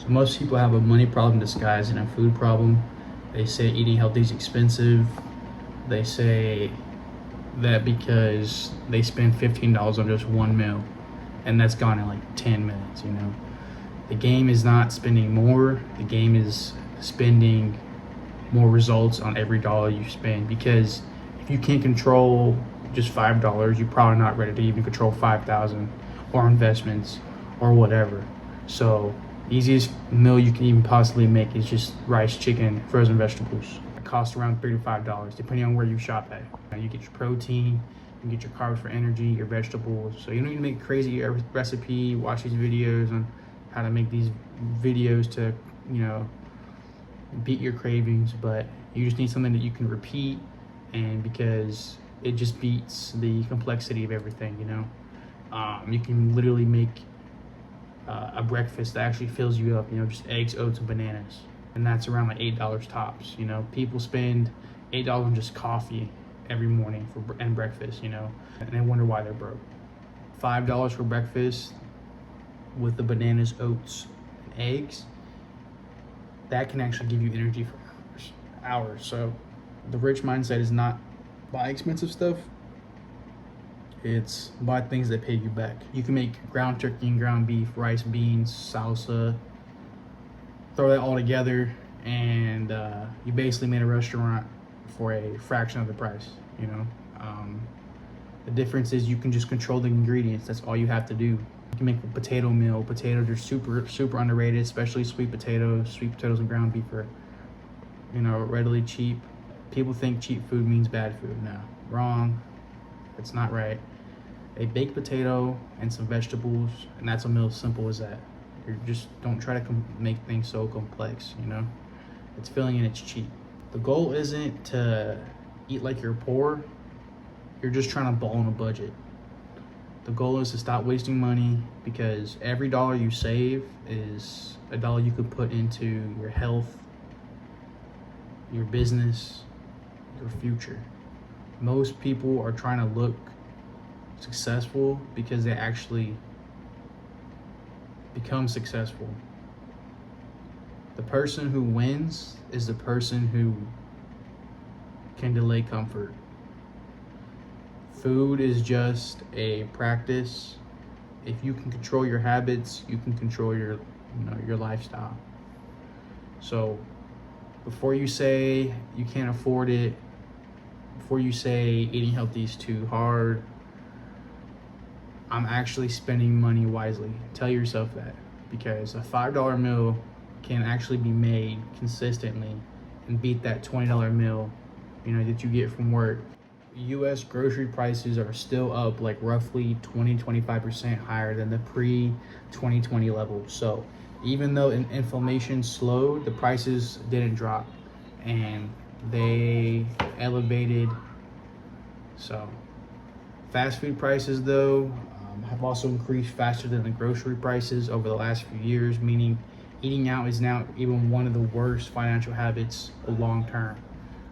So most people have a money problem disguised in a food problem. They say eating healthy is expensive. They say that because they spend $15 on just one meal, and that's gone in like 10 minutes, you know. The game is not spending more, the game is spending more results on every dollar you spend, because if you can't control just $5, you're probably not ready to even control 5,000 or investments or whatever. So easiest meal you can even possibly make is just rice, chicken, frozen vegetables. It costs around $3 to $5 depending on where you shop at. You get your protein, you get your carbs for energy, your vegetables. So you don't need to make a crazy recipe, watch these videos on how to make these videos to, you know, beat your cravings, but you just need something that you can repeat, and because it just beats the complexity of everything, you know. You can literally make a breakfast that actually fills you up, you know, just eggs, oats, and bananas, and that's around like $8 tops. You know, people spend $8 on just coffee every morning and breakfast, you know, and they wonder why they're broke. $5 for breakfast with the bananas, oats, and eggs, that can actually give you energy for hours. So the rich mindset is not buy expensive stuff, it's buy things that pay you back. You can make ground turkey and ground beef, rice, beans, salsa, throw that all together, and you basically made a restaurant for a fraction of the price, you know. The difference is you can just control the ingredients. That's all you have to do. You can make a potato meal. Potatoes are super underrated, especially sweet potatoes. Sweet potatoes and ground beef are, you know, readily cheap. People think cheap food means bad food. No, wrong. It's not right. A baked potato and some vegetables, and that's a meal as simple as that. You just don't try to make things so complex, you know. It's filling and it's cheap. The goal isn't to eat like you're poor. You're just trying to ball on a budget. The goal is to stop wasting money, because every dollar you save is a dollar you could put into your health, your business, your future. Most people are trying to look successful because they actually become successful. The person who wins is the person who can delay comfort. Food is just a practice. If you can control your habits, you can control your, you know, your lifestyle. So before you say you can't afford it, before you say eating healthy is too hard, I'm actually spending money wisely. Tell yourself that, because a $5 meal can actually be made consistently and beat that $20 meal, you know, that you get from work. US grocery prices are still up like roughly 20-25% higher than the pre-2020 level. So even though inflation slowed, the prices didn't drop, and they elevated. So fast food prices though have also increased faster than the grocery prices over the last few years, meaning eating out is now even one of the worst financial habits long term.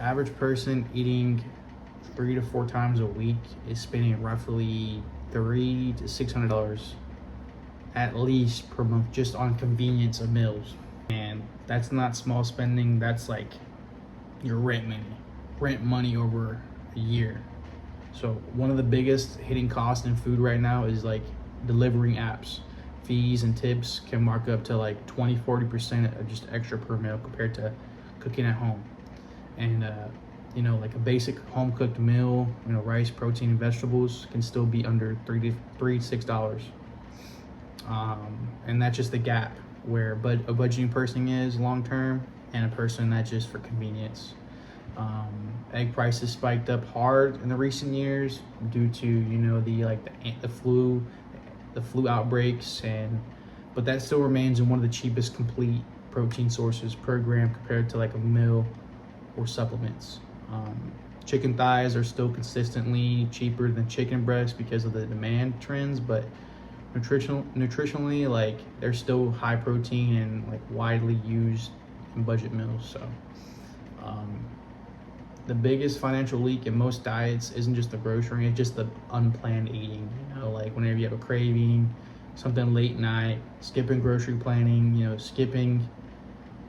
Average person eating 3 to 4 times a week is spending roughly $300 to $600 at least per month just on convenience of meals. And that's not small spending, that's like your rent money over a year. So one of the biggest hitting costs in food right now is like delivering apps. Fees and tips can mark up to like 20-40% of just extra per meal compared to cooking at home. And you know, like a basic home cooked meal, you know, rice, protein, and vegetables can still be under $3 to $6. And that's just the gap where a budgeting person is long term, and a person that's just for convenience. Egg prices spiked up hard in the recent years due to, you know, the flu outbreaks, but that still remains one of the cheapest complete protein sources per gram compared to like a meal or supplements. Chicken thighs are still consistently cheaper than chicken breasts because of the demand trends, but nutritionally, like, they're still high protein and like widely used in budget meals. So the biggest financial leak in most diets isn't just the grocery, it's just the unplanned eating. You know, like whenever you have a craving, something late night, skipping grocery planning, skipping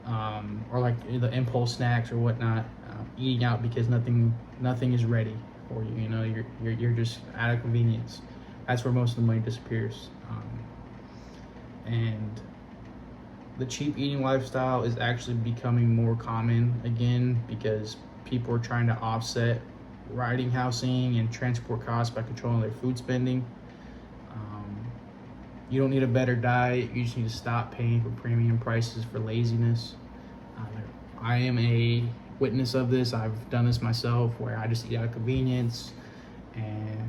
or like the impulse snacks or whatnot, eating out because nothing is ready for you. You're just out of convenience. That's where most of the money disappears. And the cheap eating lifestyle is actually becoming more common again because people are trying to offset riding, housing, and transport costs by controlling their food spending. You don't need a better diet. You just need to stop paying for premium prices for laziness. I am a witness of this. I've done this myself where I just eat out of convenience. And,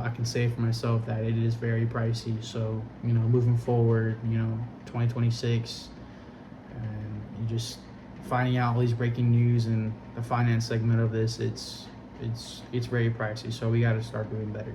I can say for myself that it is very pricey. So, moving forward, 2026, and you just finding out all these breaking news and the finance segment of this, it's very pricey. So we got to start doing better.